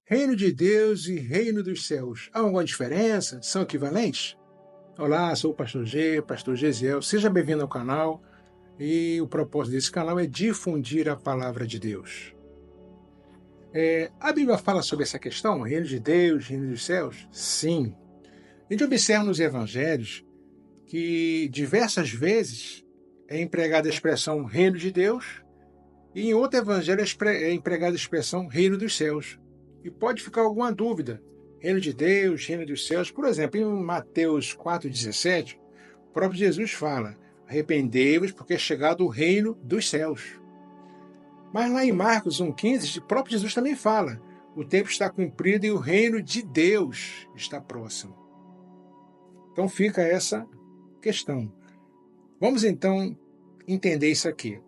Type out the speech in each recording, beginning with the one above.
Reino de Deus e reino dos céus. Há alguma diferença? São equivalentes? Olá, sou o pastor Gesiel. Seja bem-vindo ao canal. E o propósito desse canal é difundir a palavra de Deus. A Bíblia fala sobre essa questão, reino de Deus, reino dos céus? Sim. A gente observa nos evangelhos que diversas vezes é empregada a expressão reino de Deus e em outro evangelho é empregada a expressão reino dos céus. E pode ficar alguma dúvida. Reino de Deus, reino dos céus. Por exemplo, em Mateus 4,17, o próprio Jesus fala: arrependei-vos porque é chegado o reino dos céus. Mas lá em Marcos 1,15, o próprio Jesus também fala: o tempo está cumprido e o reino de Deus está próximo. Então fica essa questão. Vamos então entender isso aqui.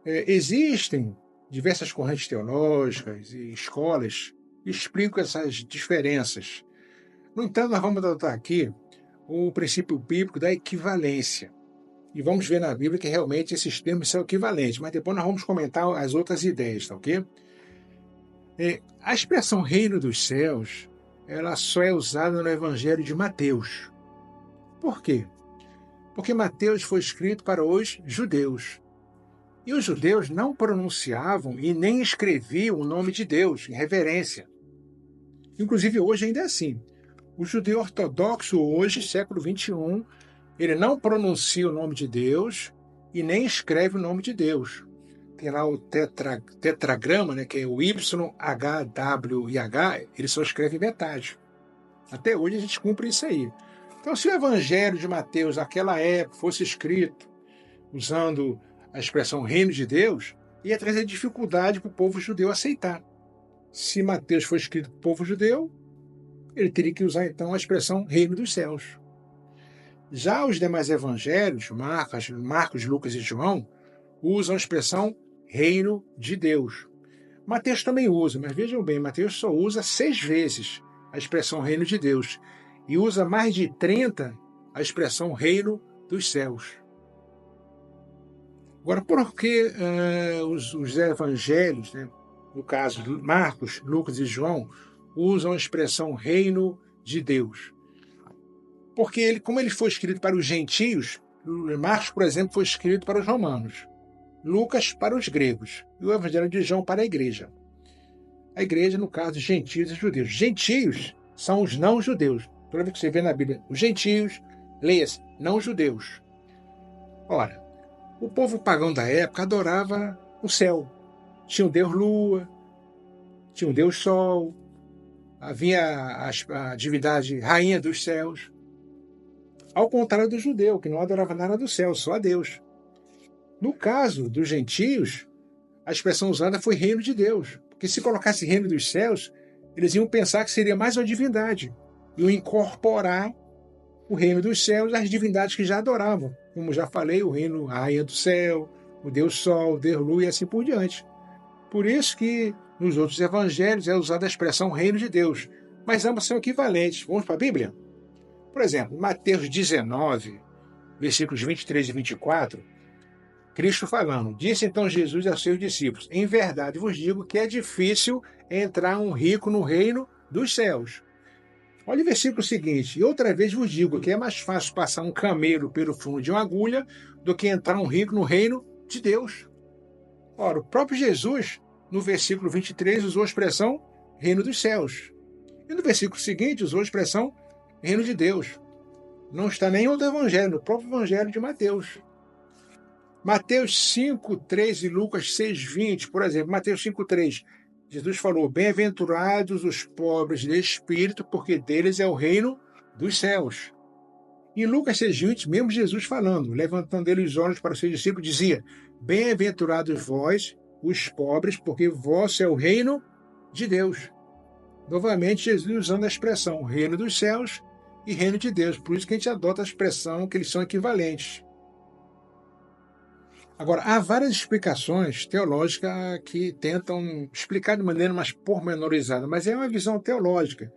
Existem diversas correntes teológicas e escolas que explicam essas diferenças. No entanto, nós vamos adotar aqui o princípio bíblico da equivalência. E vamos ver na Bíblia que realmente esses termos são equivalentes, mas depois nós vamos comentar as outras ideias, tá ok? A expressão reino dos céus, ela só é usada no Evangelho de Mateus. Por quê? Porque Mateus foi escrito para os judeus. E os judeus não pronunciavam e nem escreviam o nome de Deus em reverência. Inclusive hoje ainda é assim. O judeu ortodoxo hoje, século XXI, ele não pronuncia o nome de Deus e nem escreve o nome de Deus. Tem lá o tetragrama, né, que é o Y, H, W e H, ele só escreve metade. Até hoje a gente cumpre isso aí. Então, se o Evangelho de Mateus naquela época fosse escrito usando a expressão reino de Deus, ia trazer dificuldade para o povo judeu aceitar. Se Mateus foi escrito para o povo judeu, ele teria que usar então a expressão reino dos céus. Já os demais evangelhos, Marcos, Lucas e João, usam a expressão reino de Deus. Mateus também usa, mas vejam bem, Mateus só usa 6 vezes a expressão reino de Deus e usa mais de 30 a expressão reino dos céus. Agora, por que os evangelhos, né, no caso Marcos, Lucas e João, usam a expressão reino de Deus? Porque como ele foi escrito para os gentios, Marcos, por exemplo, foi escrito para os romanos, Lucas para os gregos e o Evangelho de João para a igreja. A igreja, no caso, gentios e judeus. Gentios são os não-judeus. Toda vez que você vê na Bíblia, os gentios, leia-se, não-judeus. Ora, o povo pagão da época adorava o céu. Tinha o Deus Lua, tinha o Deus Sol, havia a divindade Rainha dos Céus. Ao contrário do judeu, que não adorava nada do céu, só a Deus. No caso dos gentios, a expressão usada foi reino de Deus, porque se colocasse reino dos céus, eles iam pensar que seria mais uma divindade, iam incorporar o reino dos céus às divindades que já adoravam. Como já falei, o reino, a Rainha do Céu, o Deus Sol, o Deus Lua e assim por diante. Por isso que nos outros evangelhos é usada a expressão reino de Deus, mas ambas são equivalentes. Vamos para a Bíblia? Por exemplo, Mateus 19, versículos 23 e 24, Cristo falando: disse então Jesus aos seus discípulos: em verdade vos digo que é difícil entrar um rico no reino dos céus. Olha o versículo seguinte: e outra vez vos digo que é mais fácil passar um camelo pelo fundo de uma agulha do que entrar um rico no reino de Deus. Ora, o próprio Jesus, no versículo 23, usou a expressão reino dos céus. E no versículo seguinte, usou a expressão reino de Deus. Não está nem em outro evangelho, no próprio evangelho de Mateus. Mateus 5,3 e Lucas 6,20, por exemplo, Mateus 5,3, Jesus falou: bem-aventurados os pobres de espírito, porque deles é o reino dos céus. Em Lucas 6,20, mesmo Jesus falando, levantando ele os olhos para os seus discípulos, dizia: bem-aventurados vós, os pobres, porque vosso é o reino de Deus. Novamente, Jesus usando a expressão reino dos céus e reino de Deus. Por isso que a gente adota a expressão que eles são equivalentes. Agora, há várias explicações teológicas que tentam explicar de maneira mais pormenorizada, mas é uma visão teológica.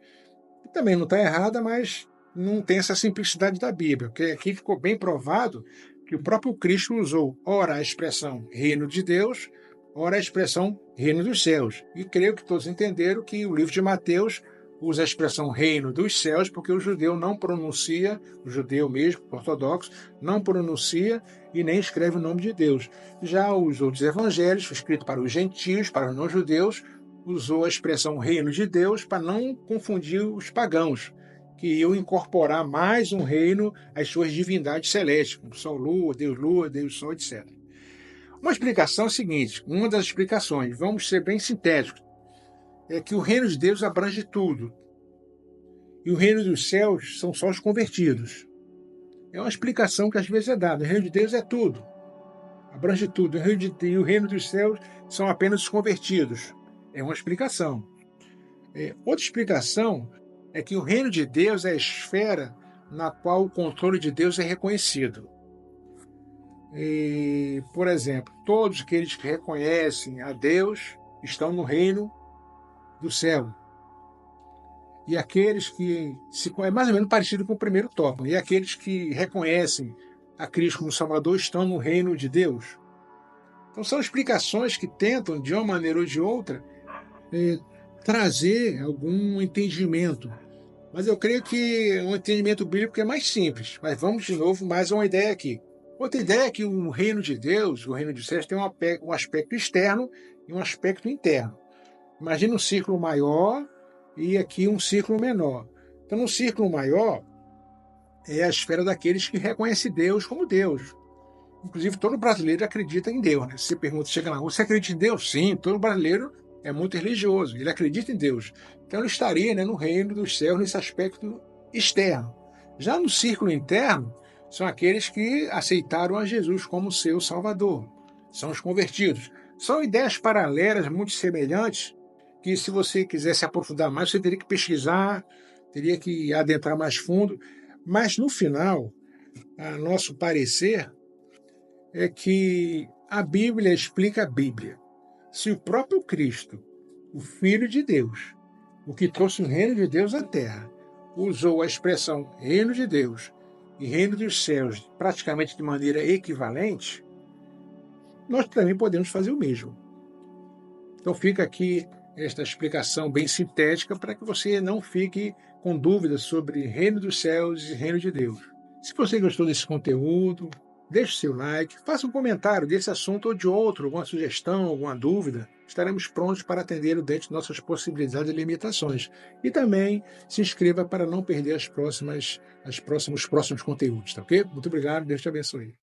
Que também não está errada, mas não tem essa simplicidade da Bíblia, porque aqui ficou bem provado que o próprio Cristo usou ora a expressão reino de Deus, ora a expressão reino dos céus. E creio que todos entenderam que o livro de Mateus usa a expressão reino dos céus, porque o judeu não pronuncia, o judeu mesmo, ortodoxo, não pronuncia e nem escreve o nome de Deus. Já os outros evangelhos, escrito para os gentios, para os não-judeus, usou a expressão reino de Deus para não confundir os pagãos, que iam incorporar mais um reino às suas divindades celestes, como Sol, Lua, Deus Sol, etc. Uma explicação é a seguinte, uma das explicações, vamos ser bem sintéticos, é que o reino de Deus abrange tudo. E o reino dos céus são só os convertidos. É uma explicação que às vezes é dada. O reino de Deus é tudo. Abrange tudo. E o reino dos céus são apenas os convertidos. É uma explicação. Outra explicação é que o reino de Deus é a esfera na qual o controle de Deus é reconhecido. Por exemplo, todos aqueles que reconhecem a Deus estão no reino do céu. E aqueles que é mais ou menos parecido com o primeiro tópico. E aqueles que reconhecem a Cristo como Salvador estão no reino de Deus. Então são explicações que tentam, de uma maneira ou de outra, trazer algum entendimento. Mas eu creio que um entendimento bíblico é mais simples. Mas vamos de novo mais uma ideia aqui. Outra ideia é que o reino de Deus, o reino dos céus, tem um aspecto externo e um aspecto interno. Imagina um círculo maior e aqui um círculo menor. Então, no círculo maior é a esfera daqueles que reconhecem Deus como Deus. Inclusive, todo brasileiro acredita em Deus. Né? Você pergunta, chega na rua, você acredita em Deus? Sim, todo brasileiro é muito religioso, ele acredita em Deus. Então, ele estaria, né, no reino dos céus, nesse aspecto externo. Já no círculo interno, são aqueles que aceitaram a Jesus como seu Salvador. São os convertidos. São ideias paralelas, muito semelhantes, que se você quiser se aprofundar mais, você teria que pesquisar, teria que adentrar mais fundo. Mas, no final, a nosso parecer é que a Bíblia explica a Bíblia. Se o próprio Cristo, o Filho de Deus, o que trouxe o reino de Deus à Terra, usou a expressão reino de Deus e reino dos céus praticamente de maneira equivalente, nós também podemos fazer o mesmo. Então fica aqui esta explicação bem sintética para que você não fique com dúvidas sobre reino dos céus e reino de Deus. Se você gostou desse conteúdo, deixe o seu like, faça um comentário desse assunto ou de outro, alguma sugestão, alguma dúvida. Estaremos prontos para atendê-lo dentro de nossas possibilidades e limitações. E também se inscreva para não perder os próximos conteúdos, tá ok? Muito obrigado, Deus te abençoe.